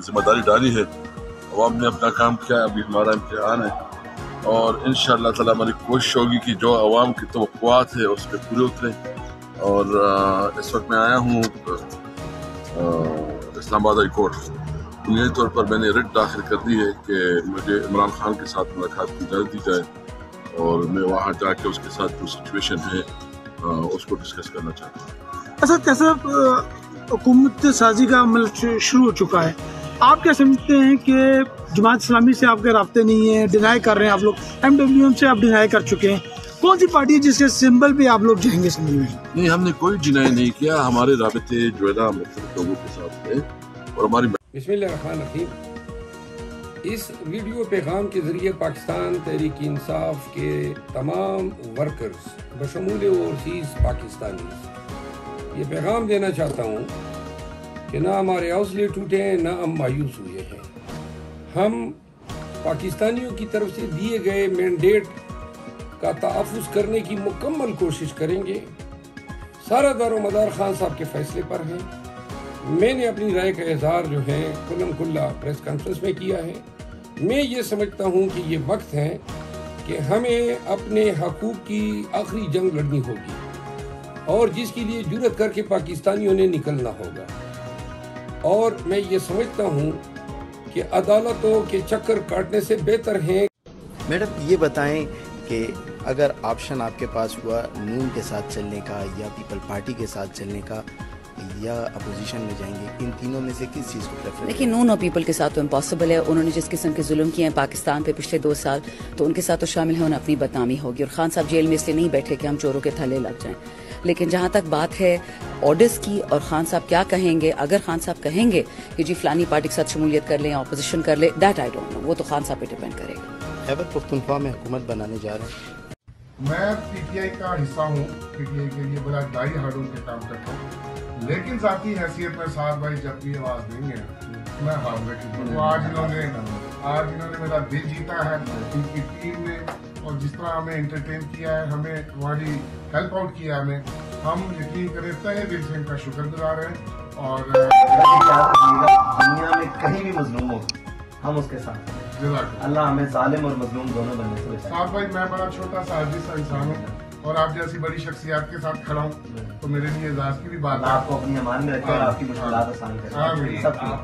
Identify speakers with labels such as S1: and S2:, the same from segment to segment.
S1: जिम्मेदारी डाली है, अवाम ने अपना काम किया है, अभी हमारा इम्तिहान है और इंशाअल्लाह ताला हमारी कोशिश होगी कि जो अवाम की तवक्कुआत है उस पर पूरे उतरें। और इस वक्त मैं आया हूँ इस्लामाबाद हाई कोर्ट। बुनियादी तौर पर मैंने रिट दाखिल कर दी है कि मुझे इमरान खान के साथ मुलाकात की इजाज़त दी जाए और मैं वहाँ जाके उसके साथ जो सिचुएशन है उसको डिस्कस करना चाहता हूँ।
S2: असद कैसा हुकूमत साजी का अमल शुरू हो चुका है, आप क्या समझते हैं कि जमात इस्लामी से आपके राब्ते नहीं है, डिनाई कर रहे हैं आप लोग, MWM से आप डिनाई कर चुके हैं, कौन सी पार्टी है जिसके सिंबल पे आप लोग जाएंगे असेंबली में?
S1: नहीं, हमने कोई डिनाई नहीं किया, हमारे राब्ते जो है ना मुख्तलिफ लोगों के साथ है और हमारी।
S3: बिस्मिल्लाहिर्रहमानिर्रहीम। इस वीडियो पैगाम के जरिए पाकिस्तान तहरीक इंसाफ के तमाम वर्कर्स बशमूल ओवरसीज पाकिस्तानी ये पैगाम देना चाहता हूँ कि ना हमारे हौसले टूटे हैं, ना हम मायूस हुए हैं। हम पाकिस्तानियों की तरफ से दिए गए मैंडेट का तहफ़्फ़ुज़ करने की मुकम्मल कोशिश करेंगे। सारा दारोमदार खान साहब के फैसले पर है। मैंने अपनी राय का इज़हार जो है खुल्लम खुल्ला प्रेस कॉन्फ्रेंस में किया है। मैं ये समझता हूँ कि ये वक्त है कि हमें अपने हकूक़ की आखिरी जंग लड़नी होगी और जिसके लिए जुर्रत करके पाकिस्तानियों ने निकलना होगा। और मैं ये समझता हूँ कि अदालतों के चक्कर काटने से बेहतर है।
S4: मैडम ये बताएं कि अगर ऑप्शन आपके पास हुआ नून के साथ चलने का या पीपल पार्टी के साथ चलने का या अपोजिशन में जाएंगे, इन तीनों में से किस चीज़ को प्रेफर?
S5: देखिए, नून और पीपल के साथ तो इम्पॉसिबल है। उन्होंने जिस किस्म के जुल्म किए हैं पाकिस्तान पे पिछले 2 साल, तो उनके साथ तो शामिल होना अपनी बदनामी होगी। और खान साहब जेल में इसलिए नहीं बैठे कि हम चोरों के थल्ले लग जाएं। लेकिन जहाँ तक बात है ऑर्डर्स की और खान साहब क्या कहेंगे, अगर खान साहब कहेंगे कि जी फलानी पार्टी के साथ शमूलियत कर लें या अपोजिशन कर ले, दैट आई डोंट नो, वो तो खान साहब पे डिपेंड करेगा।
S4: खैबर पख्तूनख्वा में हुकूमत बनाने जा रहे हैं।
S6: मैं PTI का हिस्सा हूँ, PTI के लिए बड़ा डाई हार्ड के काम करता हूँ, लेकिन साथी हैसियत में साथ भाई जब भी आवाज देंगे मैं हाजिर तो आज इन्होंने मेरा दिल जीता है इनकी टीम ने, और जिस तरह हमें एंटरटेन किया है, हमें हमारी हेल्प आउट किया हमें, हम यकीन करें तहे दिल से इनका शुक्रगुजार हैं। और
S7: दुनिया में कहीं भी मजलूम हो हम उसके साथ हैं। अल्लाह हमें जालिम और मजलूम दोनों बनने से बचाए।
S6: साथ भाई मैं बड़ा छोटा सा आजिज़ सा इंसान हूँ और आप जैसी बड़ी शख्सियत के साथ खड़ा हूँ तो मेरे लिए एजाज की भी बात है।
S7: आपको अपनी अमान में रखे और आपकी मुश्किलात आसान करें।
S8: आप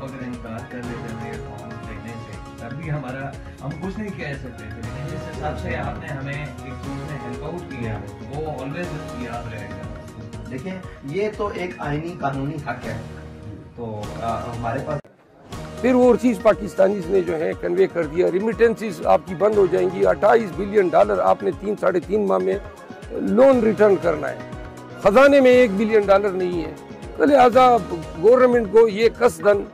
S8: अगर इनकार कर लेते हैं फॉर्म देने से तब भी हमारा हम कुछ नहीं कह सकते थे, लेकिन जिस हिसाब से आपने हमें एक चीज में हेल्प आउट किया वो ऑलवेज याद रहेगा।
S7: देखिए ये तो एक आईनी कानूनी हक है, तो हमारे पास
S3: फिर ओवरसीज पाकिस्तानीज ने जो है कन्वे कर दिया, रिमिटेंसेस आपकी बंद हो जाएंगी। $28 बिलियन आपने 3-3.5 माह में लोन रिटर्न करना है, खजाने में $1 बिलियन नहीं है। तो लिहाजा गवर्नमेंट को ये कसदन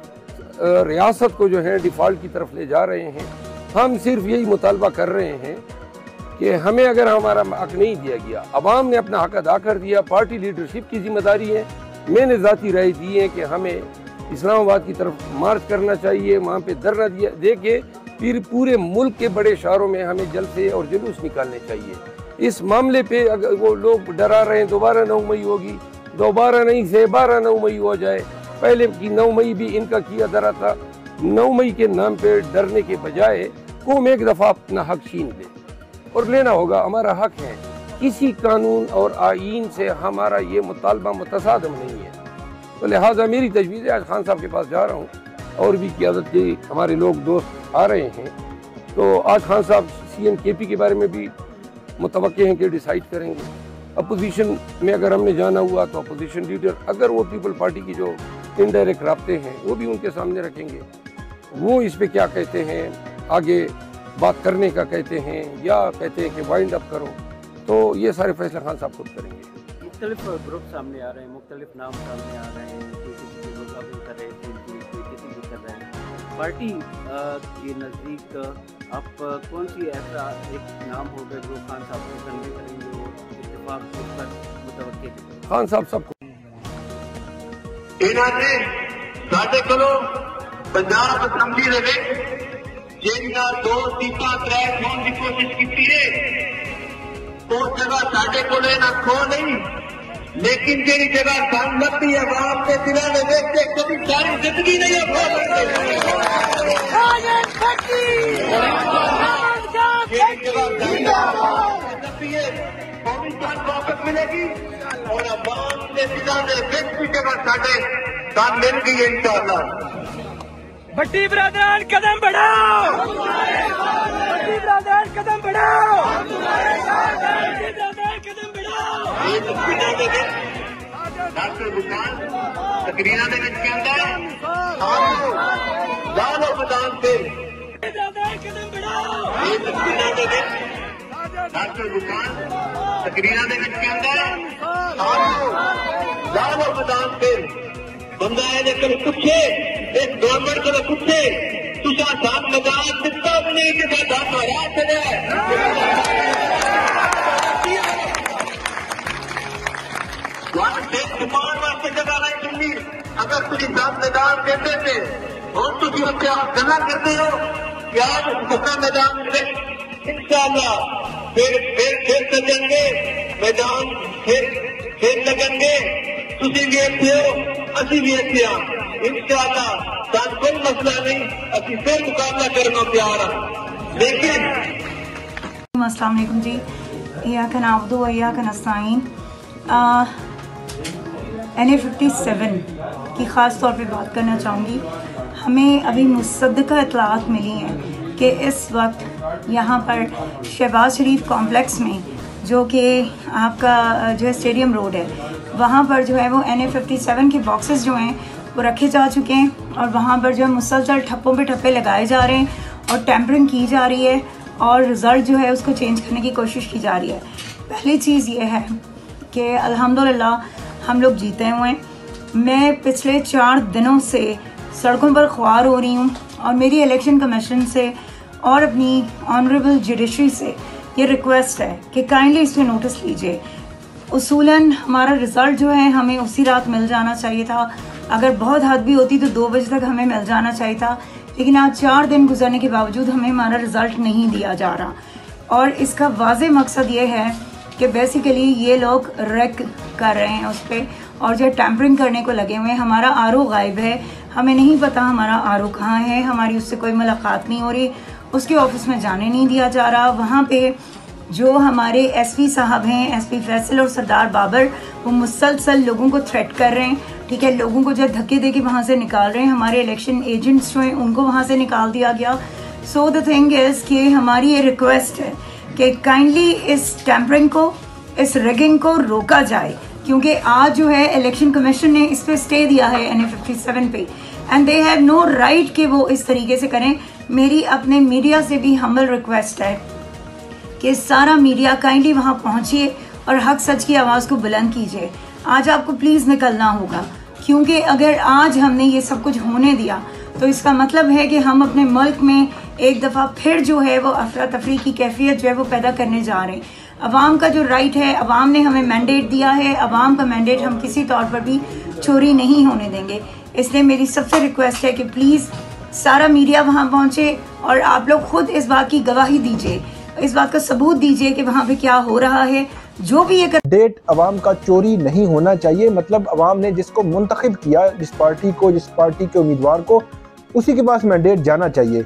S3: रियासत को जो है डिफॉल्ट की तरफ ले जा रहे हैं। हम सिर्फ यही मुतालबा कर रहे हैं कि हमें अगर हमारा हक नहीं दिया गया, अवाम ने अपना हक अदा कर दिया, पार्टी लीडरशिप की जिम्मेदारी है। मैंने ज़ाती राय दी है कि हमें इस्लामाबाद की तरफ मार्च करना चाहिए, वहाँ पे धरना दे के फिर पूरे मुल्क के बड़े शहरों में हमें जलसे और जुलूस निकालने चाहिए। इस मामले पे अगर वो लोग डरा रहे हैं दोबारा 9 मई होगी, दोबारा नहीं से 12 मई हो जाए। पहले की 9 मई भी इनका किया डरा था। 9 मई के नाम पे डरने के बजाय कौम एक दफ़ा अपना हक छीन ले और लेना होगा, हमारा हक है। किसी कानून और आईन से हमारा ये मुतालबा मुतसादम नहीं है। तो लिहाजा मेरी तजवीज़ है, आज खान साहब के पास जा रहा हूँ और भी क़यादत के हमारे लोग दोस्त आ रहे हैं, तो आज खान साहब CM KP के बारे में भी मुतवक्के हैं कि डिसाइड करेंगे। अपोजिशन में अगर हमने जाना हुआ तो अपोजिशन लीडर, अगर वो पीपल पार्टी की जो इनडायरेक्ट राब्ते हैं वो भी उनके सामने रखेंगे, वो इस पर क्या कहते हैं, आगे बात करने का कहते हैं या कहते हैं कि वाइंड अप करो, तो ये सारे फैसले खान साहब खुद करेंगे।
S9: मुख्तलिफ ग्रुप सामने आ रहे हैं, मुख्तलिफ नाम सामने आ रहे हैं, कोई किसी की गुलाबी कर रहे हैं, कोई किसी की कर रहे हैं। पार्टी के नज़दीक आप कौन सी ऐसा एक नाम होगा जो खान साहब को कन्वे करेंगे, वो इत्तेफाक पर मुतवक्के?
S3: खान साहब सबको
S10: इन्होंने साढ़े को पंजाब असम्बली जिन्ना 2 सीटा क्रैक होने की कोशिश की है, उस जगह साढ़े को खो नहीं लेकिन जेड़ी जगह सन लगती है वहां अपने दिलों में देखते कभी सारी जिंदगी नहीं हो वापस मिलेगी और अवाम के दिलों में व्यक्ति जगह साढ़े सन मिल गई है इंशाअल्लाह।
S11: भट्टी ब्रदर कदम बढ़ाओ, भट्टी ब्रदर कदम बढ़ाओ, भट्टी ब्रदर कदम बढ़ाओ।
S10: डॉक्टर भूटान तकरीरा के कहता है लाल और मैदान से
S11: कदम बढ़ाओ।
S10: डॉक्टर भूटान तकरीरा के कहता है लाल और मैदान से बंदा है लेकिन कुछ इस गवर्नमेंट को कुछ तुझा साथ मैदान दिता भी नहीं कि मैं महाराज चले दुकान वास्ते जगह नहीं सुननी। अगर तुझे साथ मैदान देते थे और तुझे उसके आप गला करते हो कि आप उसका मैदान इंशाअल्लाह फिर सजेंगे मैदान फिर लगेंगे। तुझे भी अच्छे हो असी भी अच्छे हाँ इंशाअल्लाह साथ कोई मसला नहीं, अभी फिर मुकाबला करना तैयार है। लेकिन
S12: अस्सलाम वालेकुम जी, इय्याका नअबुदु व इय्याका नस्तईन। NA57 की ख़ास तौर पे बात करना चाहूँगी। हमें अभी मुसद्दक़ा इत्तलात मिली हैं कि इस वक्त यहाँ पर शहबाज शरीफ कॉम्प्लेक्स में जो कि आपका जो है स्टेडियम रोड है वहाँ पर जो है वो NA57 के बॉक्सेस जो हैं वो रखे जा चुके हैं और वहाँ पर जो है मुसलसल ठप्पों पे ठप्पे लगाए जा रहे हैं और टेम्परिंग की जा रही है और रिज़ल्ट जो है उसको चेंज करने की कोशिश की जा रही है। पहली चीज़ ये है कि अल्हम्दुलिल्लाह हम लोग जीते हुए हैं। मैं पिछले 4 दिनों से सड़कों पर ख्वार हो रही हूँ और मेरी इलेक्शन कमीशन से और अपनी ऑनरेबल जुडिशरी से ये रिक्वेस्ट है कि काइंडली इस पर नोटिस लीजिए। उसूलन हमारा रिज़ल्ट जो है हमें उसी रात मिल जाना चाहिए था, अगर बहुत हद भी होती तो 2 बजे तक हमें मिल जाना चाहिए था, लेकिन आज 4 दिन गुजरने के बावजूद हमें हमारा रिज़ल्ट नहीं दिया जा रहा। और इसका वाज़ेह मकसद ये है कि बेसिकली ये लोग रेक कर रहे हैं उस पर और जो टैम्परिंग करने को लगे हुए हैं। हमारा आरओ गायब है, हमें नहीं पता हमारा आरओ कहाँ है, हमारी उससे कोई मुलाकात नहीं हो रही, उसके ऑफिस में जाने नहीं दिया जा रहा। वहाँ पे जो हमारे एसपी साहब हैं, एसपी फैसल और सरदार बाबर, वो मुसलसल लोगों को थ्रेट कर रहे हैं, ठीक है, लोगों को जो धक्के दे के वहाँ से निकाल रहे हैं। हमारे इलेक्शन एजेंट्स जो हैं उनको वहाँ से निकाल दिया गया। सो द थिंग इज़ कि हमारी ये रिक्वेस्ट है कि काइंडली इस टैम्परिंग को, इस रिगिंग को रोका जाए, क्योंकि आज जो है इलेक्शन कमीशन ने इस पर स्टे दिया है NA57 पे and they have no right कि वो इस तरीके से करें। मेरी अपने मीडिया से भी हम्बल रिक्वेस्ट है कि सारा मीडिया काइंडली वहाँ पहुँचिए और हक सच की आवाज़ को बुलंद कीजिए। आज आपको प्लीज़ निकलना होगा, क्योंकि अगर आज हमने ये सब कुछ होने दिया तो इसका मतलब है कि हम अपने मुल्क में एक दफ़ा फिर जो है वो अफरा तफरी की कैफियत जो है वो पैदा करने जा रहे हैं। अवाम का जो राइट है, अवाम ने हमें मैंडेट दिया है, अवाम का मैंडेट हम किसी तौर पर भी चोरी नहीं होने देंगे। इसलिए मेरी सबसे रिक्वेस्ट है कि प्लीज़ सारा मीडिया वहाँ पहुँचे और आप लोग खुद इस बात की गवाही दीजिए, इस बात का सबूत दीजिए कि वहाँ पे क्या हो रहा है। जो भी ये
S13: डेट अवाम का चोरी नहीं होना चाहिए, मतलब अवाम ने जिसको मुंतखब किया, जिस पार्टी के उम्मीदवार को, उसी के पास मैंडेट जाना चाहिए।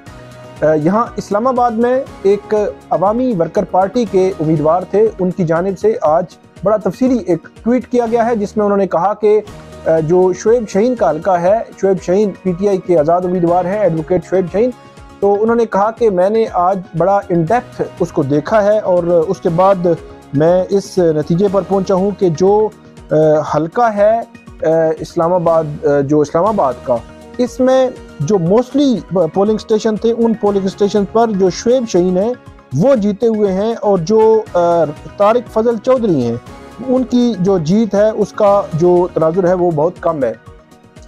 S13: यहाँ इस्लामाबाद में एक अवामी वर्कर पार्टी के उम्मीदवार थे, उनकी जानिब से आज बड़ा तफसीली एक ट्वीट किया गया है जिसमें उन्होंने कहा कि जो शुएब शाहीन का हल्का है, शुएब शाहीन PTI के आज़ाद उम्मीदवार हैं, एडवोकेट शुएब शाहीन, तो उन्होंने कहा कि मैंने आज बड़ा इन डेप्थ उसको देखा है और उसके बाद मैं इस नतीजे पर पहुंचा हूं कि जो हल्का है इस्लामाबाद का, इसमें जो मोस्टली पोलिंग स्टेशन थे, उन पोलिंग स्टेशन पर जो शुएब शाहीन है वो जीते हुए हैं और जो तारिक फजल चौधरी हैं उनकी जो जीत है उसका जो तनाजुर है वो बहुत कम है।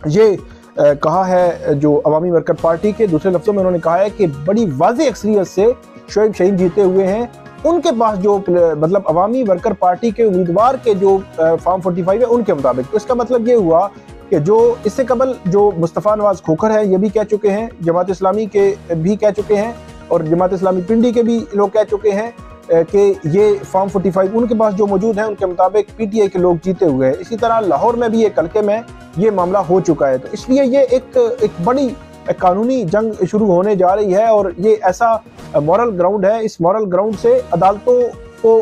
S13: ये कहा है जो अवामी वर्कर पार्टी के। दूसरे लफ्ज़ों में उन्होंने कहा है कि बड़ी वाज़ेह अक्सरियत से शुएब शाहीन जीते हुए हैं। उनके पास जो मतलब अवामी वर्कर पार्टी के उम्मीदवार के जो फॉर्म 45 है उनके मुताबिक, तो इसका मतलब ये हुआ कि जो इससे कबल जो मुस्तफ़ा नवाज खोखर हैं ये भी कह चुके हैं, जमात इस्लामी के भी कह चुके हैं और जमात इस्लामी पिंडी के भी लोग कह चुके हैं कि ये फॉर्म 45 उनके पास जो मौजूद है उनके मुताबिक PTI के लोग जीते हुए हैं। इसी तरह लाहौर में भी एक हल्के में ये मामला हो चुका है। तो इसलिए ये एक बड़ी कानूनी जंग शुरू होने जा रही है और ये ऐसा मॉरल ग्राउंड है। इस मॉरल ग्राउंड से अदालतों को